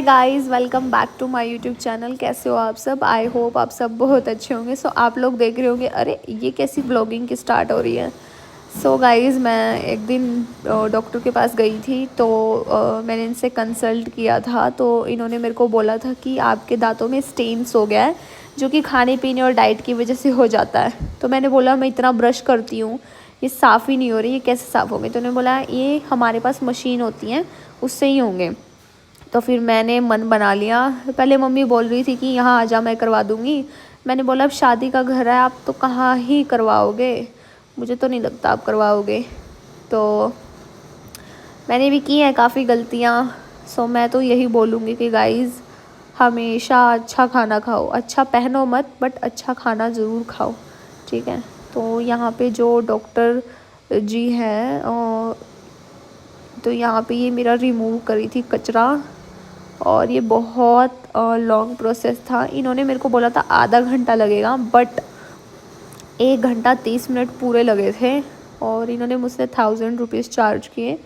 Hi guys, welcome back to my YouTube channel. कैसे हो आप सब? आई होप आप सब बहुत अच्छे होंगे। आप लोग देख रहे होंगे, अरे ये कैसी ब्लॉगिंग की स्टार्ट हो रही है। गाइस, मैं एक दिन डॉक्टर के पास गई थी, तो मैंने इनसे कंसल्ट किया था। तो इन्होंने मेरे को बोला था कि आपके दांतों में स्टेन्स हो गया है, जो कि खाने पीने और डाइट की वजह से हो जाता है। तो मैंने बोला मैं इतना ब्रश करती हूँ, ये साफ़ ही नहीं हो रही, ये कैसे साफ़ होंगे? तो उन्होंने बोला ये हमारे पास मशीन होती हैं, उससे ही होंगे। तो फिर मैंने मन बना लिया। पहले मम्मी बोल रही थी कि यहाँ आ जा, मैं करवा दूँगी। मैंने बोला अब शादी का घर है, आप तो कहाँ ही करवाओगे, मुझे तो नहीं लगता आप करवाओगे। तो मैंने भी की है काफ़ी गलतियाँ। मैं तो यही बोलूँगी कि गाइज़, हमेशा अच्छा खाना खाओ, अच्छा पहनो मत बट अच्छा खाना ज़रूर खाओ, ठीक है। तो यहाँ पे जो डॉक्टर जी हैं, तो यहाँ पे ये मेरा रिमूव करी थी कचरा, और ये बहुत लॉन्ग प्रोसेस था। इन्होंने मेरे को बोला था आधा घंटा लगेगा, बट 1 घंटा 30 मिनट पूरे लगे थे। और इन्होंने मुझसे 1000 रुपीज़ चार्ज किए।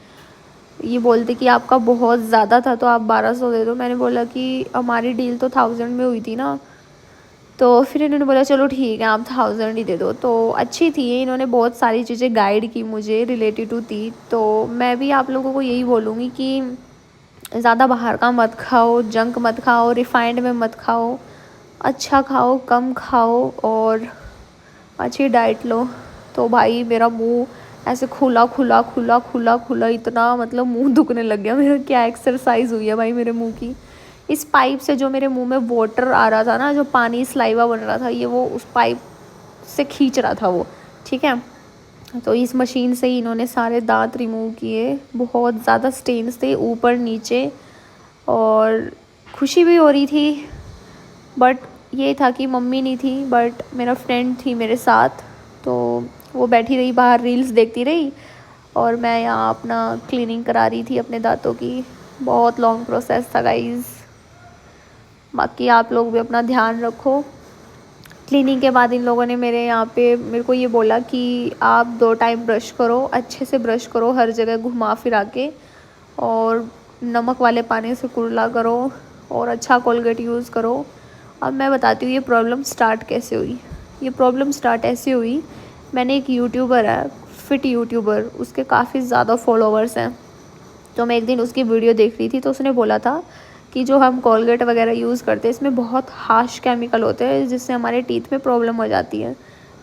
ये बोलते कि आपका बहुत ज़्यादा था तो आप 1200 दे दो। मैंने बोला कि हमारी डील तो 1000 में हुई थी ना। तो फिर इन्होंने बोला चलो ठीक है, आप 1000 ही दे दो। तो अच्छी थी ये, इन्होंने बहुत सारी चीज़ें गाइड की मुझे रिलेटेड टू टीथ। तो मैं भी आप लोगों को यही बोलूँगी कि ज़्यादा बाहर का मत खाओ, जंक मत खाओ, रिफाइंड में मत खाओ, अच्छा खाओ, कम खाओ और अच्छी डाइट लो। तो भाई मेरा मुंह ऐसे खुला खुला खुला खुला खुला, इतना मतलब मुंह दुखने लग गया मेरा। क्या एक्सरसाइज हुई है भाई मेरे मुंह की। इस पाइप से जो मेरे मुंह में वाटर आ रहा था ना, जो पानी स्लाइवा बन रहा था, ये वो उस पाइप से खींच रहा था वो, ठीक है। तो इस मशीन से ही इन्होंने सारे दांत रिमूव किए। बहुत ज़्यादा स्टेन्स थे ऊपर नीचे, और खुशी भी हो रही थी, बट ये था कि मम्मी नहीं थी, बट मेरा फ्रेंड थी मेरे साथ। तो वो बैठी रही बाहर, रील्स देखती रही, और मैं यहाँ अपना क्लीनिंग करा रही थी अपने दांतों की। बहुत लॉन्ग प्रोसेस था गाइज़। बाकी आप लोग भी अपना ध्यान रखो। क्लीनिंग के बाद इन लोगों ने मेरे यहाँ पे मेरे को ये बोला कि आप 2 टाइम ब्रश करो, अच्छे से ब्रश करो, हर जगह घुमा फिरा के, और नमक वाले पानी से कुल्ला करो, और अच्छा कोलगेट यूज़ करो। अब मैं बताती हूँ ये प्रॉब्लम स्टार्ट कैसे हुई। ये प्रॉब्लम स्टार्ट ऐसे हुई, मैंने एक यूट्यूबर है, फिट यूट्यूबर, उसके काफ़ी ज़्यादा फॉलोवर्स हैं। तो मैं एक दिन उसकी वीडियो देख रही थी, तो उसने बोला था कि जो हम कोलगेट वगैरह यूज़ करते हैं, इसमें बहुत हार्श केमिकल होते हैं, जिससे हमारे टीथ में प्रॉब्लम हो जाती है।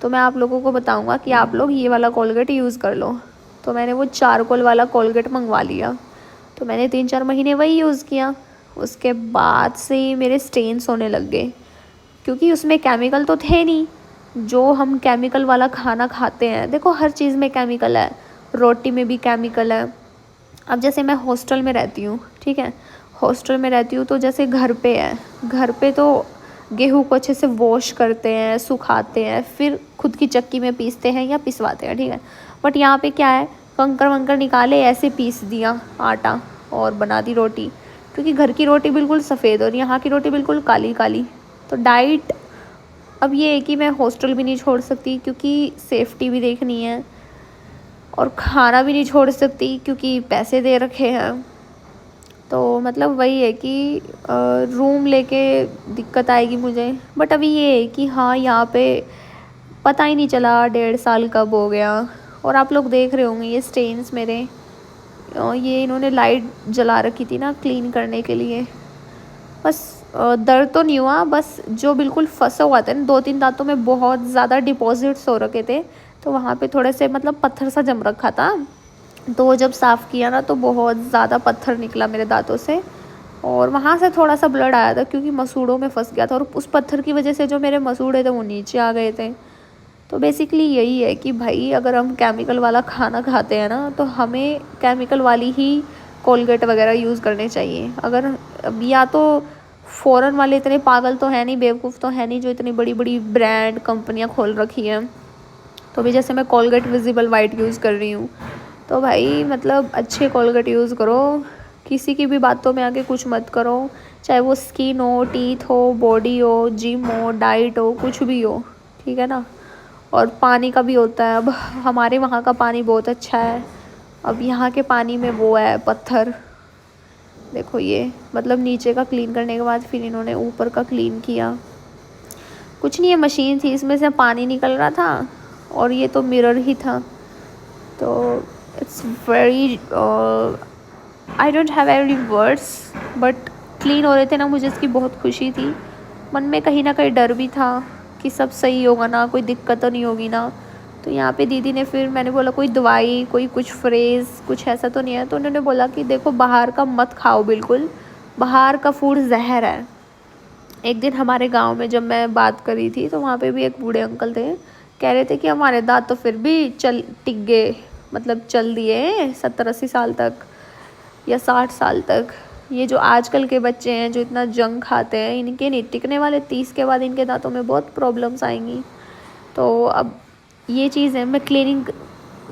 तो मैं आप लोगों को बताऊंगा कि आप लोग ये वाला कोलगेट यूज़ कर लो। तो मैंने वो चारकोल वाला कोलगेट मंगवा लिया। तो मैंने 3-4 महीने वही यूज़ किया। उसके बाद से ही मेरे स्टेन्स होने लग गए, क्योंकि उसमें केमिकल तो थे नहीं। जो हम केमिकल वाला खाना खाते हैं, देखो हर चीज़ में केमिकल है, रोटी में भी केमिकल है। अब जैसे मैं हॉस्टल में रहती हूँ, ठीक है, हॉस्टल में रहती हूँ, तो जैसे घर पे है, घर पे तो गेहूँ को अच्छे से वॉश करते हैं, सुखाते हैं, फिर खुद की चक्की में पीसते हैं या पिसवाते हैं, ठीक है। बट यहाँ पे क्या है, कंकर वंकर निकाले, ऐसे पीस दिया आटा और बना दी रोटी, क्योंकि घर की रोटी बिल्कुल सफ़ेद और यहाँ की रोटी बिल्कुल काली काली। तो डाइट अब ये है कि मैं हॉस्टल भी नहीं छोड़ सकती, क्योंकि सेफ्टी भी देखनी है, और खाना भी नहीं छोड़ सकती क्योंकि पैसे दे रखे हैं। तो मतलब वही है कि रूम लेके दिक्कत आएगी मुझे। बट अभी ये है कि हाँ, यहाँ पे पता ही नहीं चला 1.5 साल कब हो गया। और आप लोग देख रहे होंगे ये स्टेन्स मेरे, ये इन्होंने लाइट जला रखी थी ना क्लीन करने के लिए। बस दर्द तो नहीं हुआ, बस जो बिल्कुल फंसा हुआ था ना 2-3 दांतों में, बहुत ज़्यादा डिपॉजिट्स हो रखे थे, तो वहाँ पे थोड़े से मतलब पत्थर सा जम रखा था। तो वो जब साफ़ किया ना, तो बहुत ज़्यादा पत्थर निकला मेरे दांतों से, और वहाँ से थोड़ा सा ब्लड आया था, क्योंकि मसूड़ों में फंस गया था, और उस पत्थर की वजह से जो मेरे मसूड़े थे वो नीचे आ गए थे। तो बेसिकली यही है कि भाई, अगर हम केमिकल वाला खाना खाते हैं ना, तो हमें केमिकल वाली ही कोलगेट वगैरह यूज़ करने चाहिए। अगर या तो फ़ॉरेन वाले इतने पागल तो है नहीं, बेवकूफ़ तो है नहीं, जो इतनी बड़ी बड़ी ब्रांड कंपनियां खोल रखी हैं। तो भी जैसे मैं कोलगेट विजिबल वाइट यूज़ कर रही हूँ, तो भाई मतलब अच्छे कोलगेट यूज़ करो, किसी की भी बातों में आके कुछ मत करो, चाहे वो स्किन हो, टीथ हो, बॉडी हो, जिम हो, डाइट हो, कुछ भी हो, ठीक है ना। और पानी का भी होता है। अब हमारे वहाँ का पानी बहुत अच्छा है, अब यहाँ के पानी में वो है पत्थर। देखो ये मतलब नीचे का क्लीन करने के बाद फिर इन्होंने ऊपर का क्लीन किया। कुछ नहीं, ये मशीन थी, इसमें से पानी निकल रहा था और ये तो मिरर ही था। तो it's very, I don't have any words, but clean हो रहे थे ना, मुझे इसकी बहुत खुशी थी। मन में कहीं ना कहीं डर भी था कि सब सही होगा ना, कोई दिक्कत तो नहीं होगी ना। तो यहाँ पे दीदी ने, फिर मैंने बोला कोई दवाई, कोई कुछ फ्रेज़ कुछ ऐसा तो नहीं है। तो उन्होंने बोला कि देखो बाहर का मत खाओ बिल्कुल, बाहर का फूड जहर है। एक दिन हमारे गांव में जब मैं बात करी थी तो वहाँ पे भी एक बूढ़े अंकल थे, कह रहे थे कि हमारे दांत तो फिर भी चल टिक गए, मतलब चल दिए 70-80 साल तक या 60 साल तक। ये जो आजकल के बच्चे हैं जो इतना जंक खाते हैं, इनके नहीं टिकने वाले, 30 के बाद इनके दांतों में बहुत प्रॉब्लम्स आएंगी। तो अब ये चीज़ है, मैं क्लीनिंग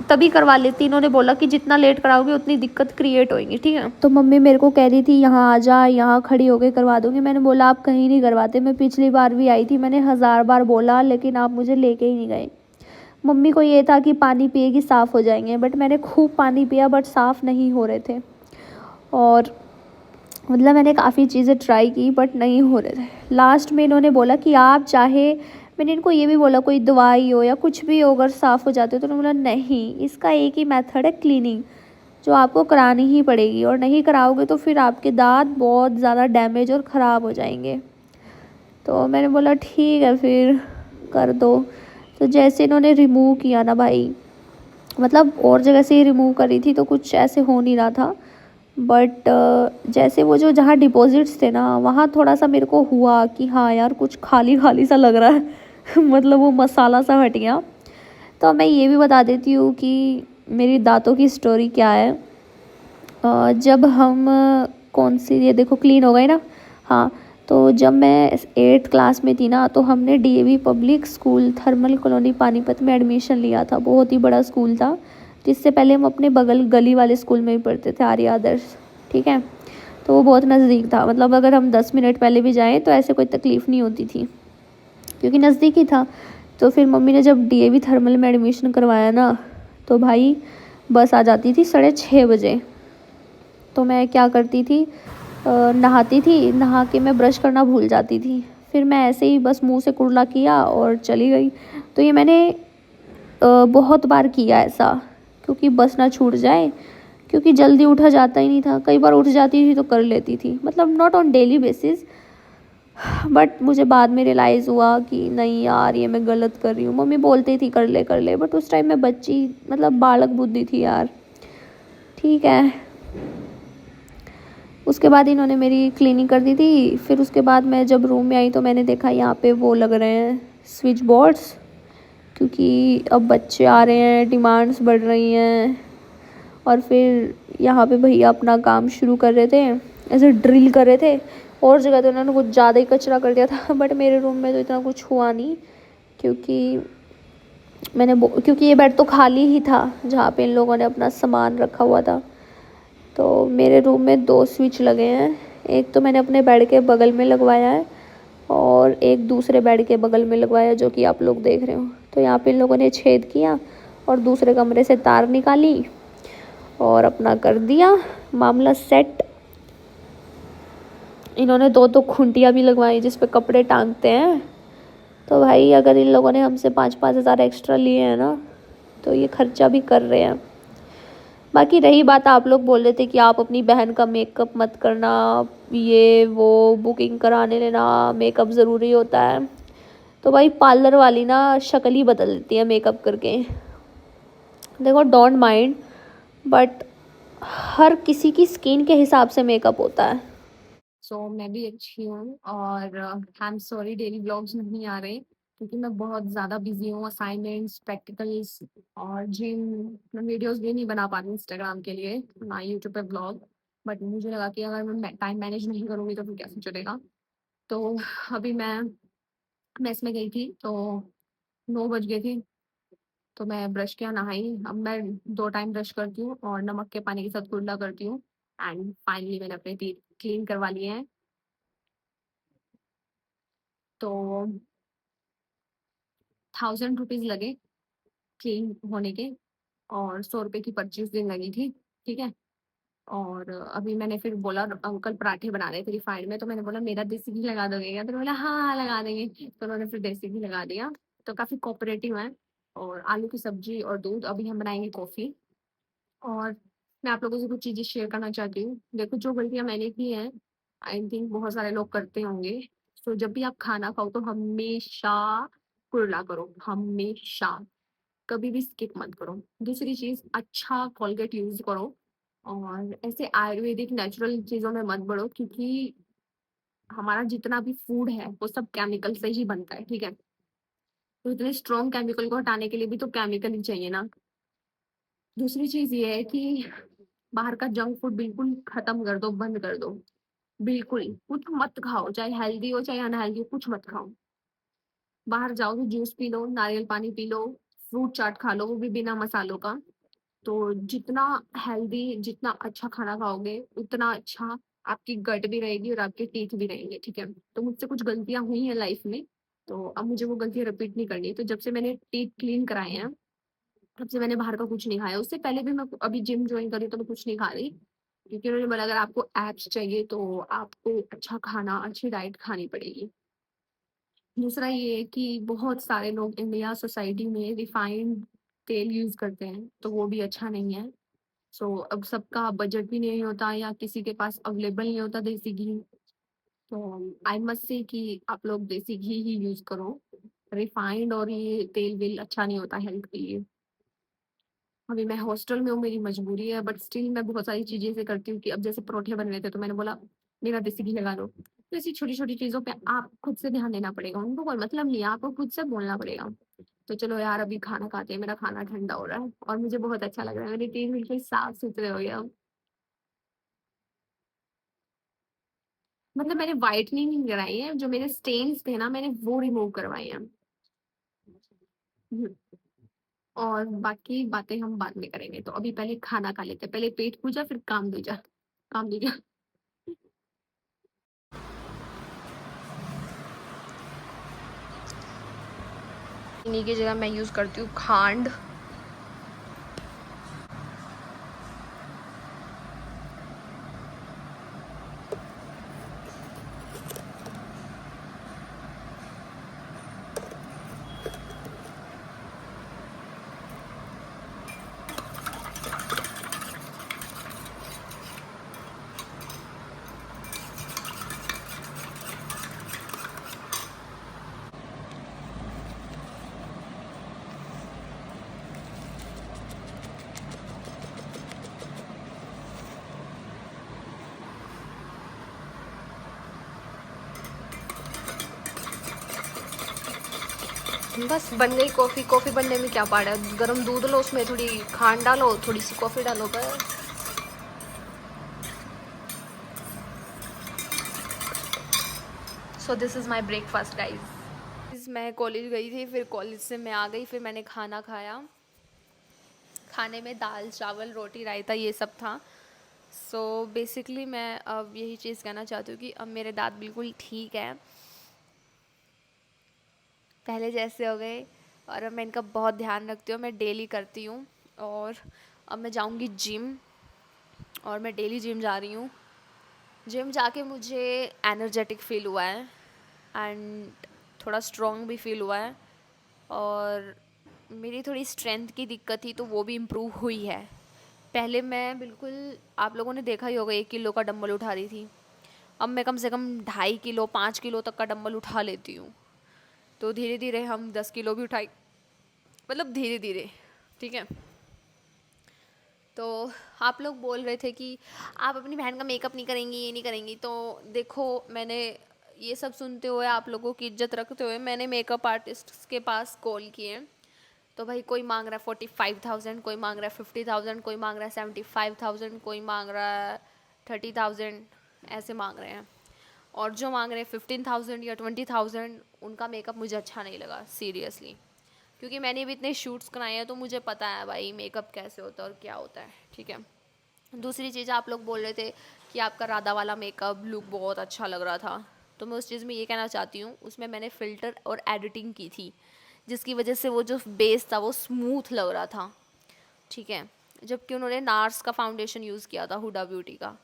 तभी करवा लेती। इन्होंने बोला कि जितना लेट कराओगे उतनी दिक्कत क्रिएट होएगी, ठीक है। तो मम्मी मेरे को कह रही थी यहाँ आ जा, यहाँ खड़ी होके करवा दूंगी। मैंने बोला आप कहीं नहीं करवाते, मैं पिछली बार भी आई थी, मैंने 1000 बार बोला लेकिन आप मुझे लेके ही नहीं गए। मम्मी को ये था कि पानी पिएगी साफ़ हो जाएंगे, बट मैंने खूब पानी पिया बट साफ़ नहीं हो रहे थे। और मतलब मैंने काफ़ी चीज़ें ट्राई की बट नहीं हो रहे थे। लास्ट में इन्होंने बोला कि आप चाहे, मैंने इनको ये भी बोला कोई दवाई हो या कुछ भी हो अगर साफ़ हो जाते हो, तो उन्होंने बोला नहीं, इसका एक ही मेथड है क्लीनिंग, जो आपको करानी ही पड़ेगी, और नहीं कराओगे तो फिर आपके दांत बहुत ज़्यादा डैमेज और ख़राब हो जाएंगे। तो मैंने बोला ठीक है फिर कर दो। तो जैसे इन्होंने रिमूव किया ना भाई, मतलब और जगह से ही रिमूव करी थी तो कुछ ऐसे हो नहीं रहा था, बट जैसे वो जो जहाँ डिपॉजिट्स थे ना, वहाँ थोड़ा सा मेरे को हुआ कि हाँ यार कुछ खाली खाली सा लग रहा है मतलब वो मसाला सा हट गया। तो मैं ये भी बता देती हूँ कि मेरी दांतों की स्टोरी क्या है। जब हम कौन सी, ये देखो क्लीन हो गए ना, हाँ। तो जब मैं 8th क्लास में थी ना, तो हमने DAV public school thermal colony Panipat में एडमिशन लिया था। बहुत ही बड़ा स्कूल था, जिससे पहले हम अपने बगल गली वाले स्कूल में ही पढ़ते थे, आर्य आदर्श, ठीक है। तो वो बहुत नज़दीक था, मतलब अगर हम 10 मिनट पहले भी जाएँ तो ऐसे कोई तकलीफ़ नहीं होती थी, क्योंकि नज़दीक ही था। तो फिर मम्मी ने जब डीएवी थर्मल में एडमिशन करवाया ना, तो भाई बस आ जाती थी 6:30 बजे। तो मैं क्या करती थी, नहाती थी, नहा के मैं ब्रश करना भूल जाती थी, फिर मैं ऐसे ही बस मुंह से कुरला किया और चली गई। तो ये मैंने बहुत बार किया ऐसा, क्योंकि बस ना छूट जाए, क्योंकि जल्दी उठा जाता ही नहीं था। कई बार उठ जाती थी तो कर लेती थी, मतलब not on daily basis, but मुझे बाद में रियलाइज़ हुआ कि नहीं यार ये मैं गलत कर रही हूँ। मम्मी बोलती थी कर ले, बट उस टाइम मैं बच्ची, मतलब बालक बुद्धि थी यार, ठीक है। उसके बाद इन्होंने मेरी क्लीनिंग कर दी थी। फिर उसके बाद मैं जब रूम में आई तो मैंने देखा यहाँ पे वो लग रहे हैं स्विच बोर्ड्स, क्योंकि अब बच्चे आ रहे हैं, डिमांड्स बढ़ रही हैं। और फिर यहाँ पे भैया अपना काम शुरू कर रहे थे, ऐसे ड्रिल कर रहे थे। और जगह तो उन्होंने कुछ ज़्यादा ही कचरा कर दिया था बट मेरे रूम में तो इतना कुछ हुआ नहीं, क्योंकि क्योंकि ये बेड तो खाली ही था जहाँ पे इन लोगों ने अपना सामान रखा हुआ था। तो मेरे रूम में 2 स्विच लगे हैं, एक तो मैंने अपने बेड के बगल में लगवाया है और एक दूसरे बेड के बगल में लगवाया है, जो कि आप लोग देख रहे हो। तो यहाँ पे इन लोगों ने छेद किया और दूसरे कमरे से तार निकाली और अपना कर दिया मामला सेट। इन्होंने 2 खूंटियाँ भी लगवाई जिस पे कपड़े टांगते हैं। तो भाई अगर इन लोगों ने हमसे 5-5 हज़ार एक्स्ट्रा लिए हैं ना, तो ये खर्चा भी कर रहे हैं। बाकी रही बात, आप लोग बोल रहे थे कि आप अपनी बहन का मेकअप मत करना, ये वो बुकिंग कराने लेना, मेकअप ज़रूरी होता है। तो भाई पार्लर वाली ना शक्ल ही बदल देती है मेकअप करके। देखो डोंट माइंड, बट हर किसी की स्किन के हिसाब से मेकअप होता है। मैं भी अच्छी हूँ और I am sorry daily blogs नहीं आ रहे क्योंकि मैं बहुत ज़्यादा बिजी हूँ, असाइनमेंट्स, प्रैक्टिकल्स और जिम। मैं वीडियोस भी नहीं बना पा रही इंस्टाग्राम के लिए, ना यूट्यूब पे ब्लॉग। बट मुझे लगा कि अगर मैं टाइम मैनेज नहीं करूँगी तो फिर कैसे चलेगा। तो अभी मैं मेस में गई थी तो 9 बज गए थे। तो मैं ब्रश किया, नहाई। अब मैं 2 टाइम ब्रश करती हूँ और नमक के पानी के साथ कुल्ला करती हूँ। एंड फाइनली मैंने अपने टीथ क्लीन करवा लिए हैं। तो 1000 रुपीज़ लगे क्लीन होने के और 100 रुपये की परचेज दिन लगी थी, ठीक है। और अभी मैंने फिर बोला अंकल पराठे बना रहे थे रिफाइंड में, तो मैंने बोला मेरा देसी घी लगा दोगे क्या? तो उन्होंने बोला हाँ, हाँ लगा देंगे। तो उन्होंने फिर देसी घी लगा दिया। तो काफ़ी कोऑपरेटिव हैं। और आलू की सब्जी और दूध, अभी हम बनाएँगे कॉफ़ी। और मैं आप लोगों से कुछ चीज़ें शेयर करना चाहती हूँ। देखो जो गलतियाँ मैंने की हैं, आई थिंक बहुत सारे लोग करते होंगे। तो जब भी आप खाना खाओ तो हमेशा कुल्ला करो, हमेशा। कभी भी स्किप मत करो। दूसरी चीज़, अच्छा कोलगेट यूज़ करो और ऐसे आयुर्वेदिक नेचुरल चीज़ों में मत बढ़ो, क्योंकि हमारा जितना भी फूड है वो सब केमिकल से ही बनता है, ठीक है? तो इतने स्ट्रॉन्ग केमिकल को हटाने के लिए भी तो केमिकल ही चाहिए ना। दूसरी चीज़ ये है कि बाहर का जंक फूड बिल्कुल खत्म कर दो, बंद कर दो। बिल्कुल, कुछ मत खाओ, चाहे हेल्दी हो चाहे अनहेल्दी हो, कुछ मत खाओ। बाहर जाओ तो जूस पी लो, नारियल पानी पी लो, फ्रूट चाट खा लो, वो भी बिना मसालों का। तो जितना हेल्दी, जितना अच्छा खाना खाओगे, उतना अच्छा आपकी गट भी रहेगी और आपके टीथ भी रहेंगे, ठीक है? तो मुझसे कुछ गलतियाँ हुई हैं लाइफ में, तो अब मुझे वो गलतियाँ रिपीट नहीं करनी। तो जब से मैंने टीथ क्लीन कराए हैं, तब से मैंने बाहर का कुछ नहीं खाया। उससे पहले भी मैं अभी जिम जॉइन करी तो मैं कुछ नहीं खा रही, क्योंकि उन्होंने बोला अगर आपको एब्स चाहिए तो आपको अच्छा खाना, अच्छी डाइट खानी पड़ेगी। दूसरा ये है कि बहुत सारे लोग इंडिया सोसाइटी में रिफाइंड तेल यूज़ करते हैं, तो वो भी अच्छा नहीं है। सो अब सबका बजट भी नहीं होता या किसी के पास अवेलेबल नहीं होता देसी घी, तो आई मस्ट से कि आप लोग देसी घी ही यूज़ करो। रिफाइंड और ये तेल-वेल अच्छा नहीं होता हेल्थ के लिए। अभी मैं हॉस्टल में हूँ, मेरी मजबूरी है, बट स्टिल मैं बहुत सारी चीज़ें ऐसे करती हूँ कि अब जैसे परोठे बन रहे थे तो मैंने बोला मेरा देसी घी लगा दो। तो ऐसी छोटी-छोटी चीज़ों पे आप खुद से ध्यान देना पड़ेगा, उनको कोई मतलब नहीं है, आपको खुद से बोलना पड़ेगा। तो चलो यार अभी खाना खाते हैं, मेरा खाना ठंडा हो रहा है और मुझे बहुत अच्छा लग रहा है, मेरे टीथ बिल्कुल साफ-सुथरे हो गए अब। मतलब मैंने व्हाइटनिंग नहीं कराई है, जो मेरे स्टेन्स थे ना मैंने वो रिमूव करवाए हैं। हुँ, और बाकी बातें हम बाद में करेंगे, तो अभी पहले खाना खा लेते हैं, पहले पेट पूजा फिर काम दूजा, काम दूजा। चीनी की जगह मैं यूज़ करती हूँ खांड। बस बन गई कॉफ़ी। कॉफ़ी बनने में क्या पाड़ा है, गर्म दूध लो, उसमें थोड़ी खांड डालो, थोड़ी सी कॉफ़ी डालो, बस। So this is my breakfast guys. मैं कॉलेज गई थी, फिर कॉलेज से मैं आ गई, फिर मैंने खाना खाया। खाने में दाल चावल रोटी रायता ये सब था। सो बेसिकली मैं अब यही चीज़ कहना चाहती हूँ कि अब मेरे दाँत बिल्कुल ठीक है, पहले जैसे हो गए। और अब मैं इनका बहुत ध्यान रखती हूँ, मैं डेली करती हूँ। और अब मैं जाऊँगी जिम, और मैं डेली जिम जा रही हूँ। जिम जाके मुझे एनर्जेटिक फ़ील हुआ है एंड थोड़ा स्ट्रॉन्ग भी फ़ील हुआ है। और मेरी थोड़ी स्ट्रेंथ की दिक्कत थी तो वो भी इम्प्रूव हुई है। पहले मैं बिल्कुल, आप लोगों ने देखा ही होगा, 1 किलो का डंबल उठा रही थी। अब मैं कम से कम 2.5 किलो 5 किलो तक का डंबल उठा लेती हूँ। तो धीरे धीरे हम 10 किलो भी उठाए, मतलब धीरे धीरे, ठीक है। तो आप लोग बोल रहे थे कि आप अपनी बहन का मेकअप नहीं करेंगी, ये नहीं करेंगी। तो देखो, मैंने ये सब सुनते हुए, आप लोगों की इज्जत रखते हुए, मैंने मेकअप आर्टिस्ट के पास कॉल किए। तो भाई कोई मांग रहा है 45,000, कोई मांग रहा है 50,000, कोई मांग रहा है 75,000, कोई मांग रहा है 30,000, ऐसे मांग रहे हैं। और जो मांग रहे हैं 15,000 या 20,000, उनका मेकअप मुझे अच्छा नहीं लगा सीरियसली, क्योंकि मैंने भी इतने शूट्स कराए हैं तो मुझे पता है भाई मेकअप कैसे होता है और क्या होता है, ठीक है। दूसरी चीज़, आप लोग बोल रहे थे कि आपका राधा वाला मेकअप लुक बहुत अच्छा लग रहा था। तो मैं उस चीज़ में ये कहना चाहती हूँ, उसमें मैंने फ़िल्टर और एडिटिंग की थी, जिसकी वजह से वो जो बेस था वो स्मूथ लग रहा था, ठीक है। जबकि उन्होंने नार्स का फाउंडेशन यूज़ किया था, हुडा ब्यूटी का।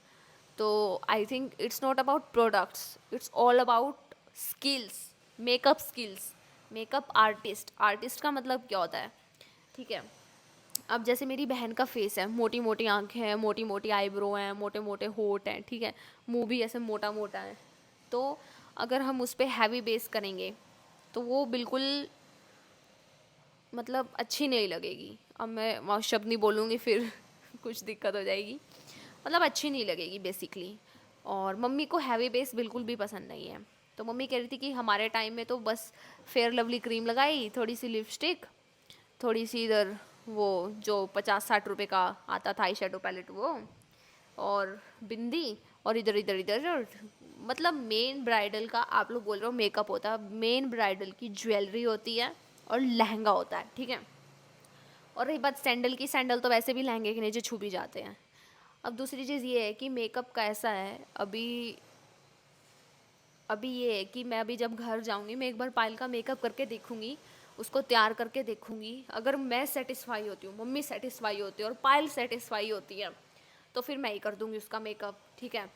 तो I think it's not about products, it's all about skills, makeup skills. Makeup artist, artist का मतलब क्या होता है, ठीक है। अब जैसे मेरी बहन का फेस है, मोटी मोटी आँखें हैं, मोटी मोटी आईब्रो हैं, मोटे मोटे होठ हैं, ठीक है, मुंह भी ऐसे मोटा मोटा है। तो अगर हम उस पर हैवी बेस करेंगे तो वो बिल्कुल मतलब अच्छी नहीं लगेगी। अब मैं वहाँ शब्द नहीं बोलूँगी फिर कुछ दिक्कत हो जाएगी, मतलब अच्छी नहीं लगेगी बेसिकली। और मम्मी को हैवी बेस बिल्कुल भी पसंद नहीं है। तो मम्मी कह रही थी कि हमारे टाइम में तो बस फेयर लवली क्रीम लगाई, थोड़ी सी लिपस्टिक, थोड़ी सी इधर वो जो 50-60 रुपए का आता था आई शेडो पैलेट वो, और बिंदी, और इधर इधर इधर मतलब मेन ब्राइडल का आप लोग बोल रहे हो मेकअप होता है, मेन ब्राइडल की ज्वेलरी होती है और लहंगा होता है, ठीक है। और रही बात सैंडल की, सैंडल तो वैसे भी लहंगे के नीचे छू भी जाते हैं। अब दूसरी चीज़ ये है कि मेकअप का ऐसा है, अभी अभी ये है कि मैं अभी जब घर जाऊंगी मैं एक बार पायल का मेकअप करके देखूंगी, उसको तैयार करके देखूंगी। अगर मैं सेटिस्फाई होती हूँ, मम्मी सेटिस्फाई होती है और पायल सेटिस्फाई होती है, तो फिर मैं ही कर दूंगी उसका मेकअप, ठीक है।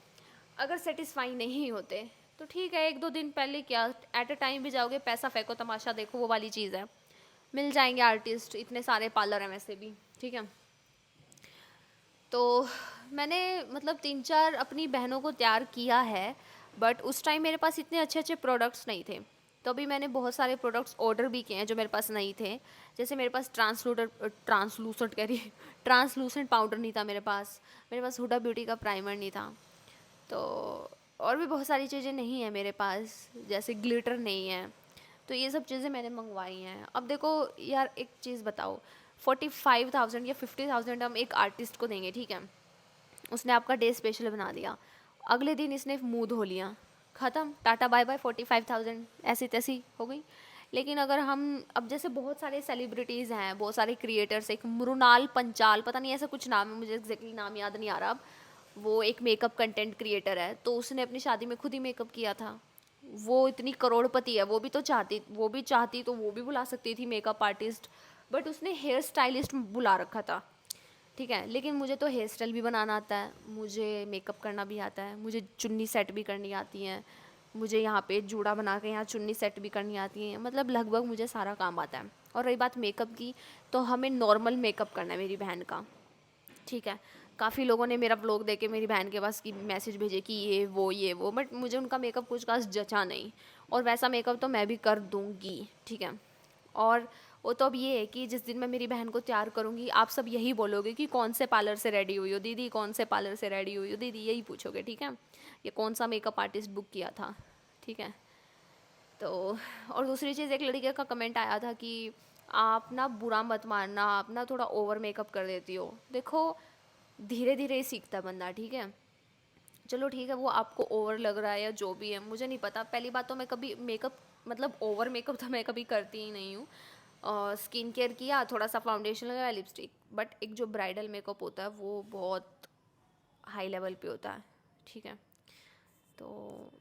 अगर सेटिस्फाई नहीं होते तो ठीक है, 1-2 दिन पहले क्या, एट अ टाइम भी जाओगे, पैसा फेंको तमाशा देखो, वो वाली चीज़ है। मिल जाएंगे आर्टिस्ट, इतने सारे पार्लर हैं वैसे भी, ठीक है। तो मैंने मतलब 3-4 अपनी बहनों को तैयार किया है, बट उस टाइम मेरे पास इतने अच्छे अच्छे प्रोडक्ट्स नहीं थे। तो अभी मैंने बहुत सारे प्रोडक्ट्स ऑर्डर भी किए हैं जो मेरे पास नहीं थे। जैसे मेरे पास ट्रांसलूसेंट कह रही ट्रांसलूसेंट पाउडर नहीं था मेरे पास हुडा ब्यूटी का प्राइमर नहीं था। तो और भी बहुत सारी चीज़ें नहीं है मेरे पास, जैसे ग्लिटर नहीं है। तो ये सब चीज़ें मैंने मंगवाई हैं। अब देखो यार, एक चीज़ बताओ, 45,000 या 50,000 हम एक आर्टिस्ट को देंगे, ठीक है, उसने आपका डे स्पेशल बना दिया, अगले दिन इसने मुंह धो लिया, ख़त्म, टाटा बाय बाय, 45,000 ऐसी तैसी हो गई। लेकिन अगर हम, अब जैसे बहुत सारे सेलिब्रिटीज़ हैं, बहुत सारे क्रिएटर्स, एक मृणाल पंचाल, पता नहीं ऐसा कुछ नाम है, मुझे एग्जैक्टली नाम याद नहीं आ रहा अब, वो एक मेकअप कंटेंट क्रिएटर है, तो उसने अपनी शादी में खुद ही मेकअप किया था। वो इतनी करोड़पति है, वो भी चाहती तो वो भी बुला सकती थी मेकअप आर्टिस्ट, बट उसने हेयर स्टाइलिस्ट बुला रखा था, ठीक है। लेकिन मुझे तो हेयर स्टाइल भी बनाना आता है, मुझे मेकअप करना भी आता है, मुझे चुन्नी सेट भी करनी आती है, मुझे यहाँ पे जूड़ा बना के यहाँ चुन्नी सेट भी करनी आती है, मतलब लगभग मुझे सारा काम आता है। और रही बात मेकअप की, तो हमें नॉर्मल मेकअप करना है मेरी बहन का, ठीक है। काफ़ी लोगों ने मेरा व्लॉग देख के मेरी बहन के पास की मैसेज भेजे कि ये वो, बट मुझे उनका मेकअप कुछ खास जचा नहीं, और वैसा मेकअप तो मैं भी कर दूँगी, ठीक है। और वो तो अब ये है कि जिस दिन मैं मेरी बहन को तैयार करूँगी, आप सब यही बोलोगे कि कौन से पार्लर से रेडी हुई हो दीदी, कौन से पार्लर से रेडी हुई हो दीदी, यही पूछोगे, ठीक है। ये कौन सा मेकअप आर्टिस्ट बुक किया था, ठीक है। तो और दूसरी चीज़, एक लड़के का कमेंट आया था कि आप ना बुरा मत मानना, आप ना थोड़ा ओवर मेकअप कर देती हो। देखो, धीरे धीरे ही सीखता है बंदा, ठीक है। चलो ठीक है, वो आपको ओवर लग रहा है या जो भी है, मुझे नहीं पता। पहली बात तो मैं कभी मेकअप, मतलब ओवर मेकअप तो मैं कभी करती ही नहीं हूँ। स्किन केयर किया, थोड़ा सा फाउंडेशन लगाया, लिपस्टिक, बट एक जो ब्राइडल मेकअप होता है वो बहुत हाई लेवल पे होता है, ठीक है। तो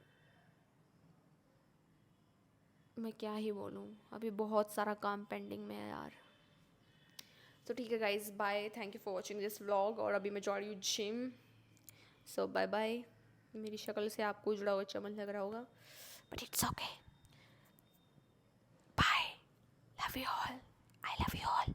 मैं क्या ही बोलूँ, अभी बहुत सारा काम पेंडिंग में है यार। तो ठीक है guys, bye, thank you for watching this vlog. और अभी मैं जा रही हूँ जिम, सो बाय बाय। मेरी शक्ल से आपको जुड़ा हुआ चमन लग रहा होगा, but it's okay. Bye, love you all, I love you all.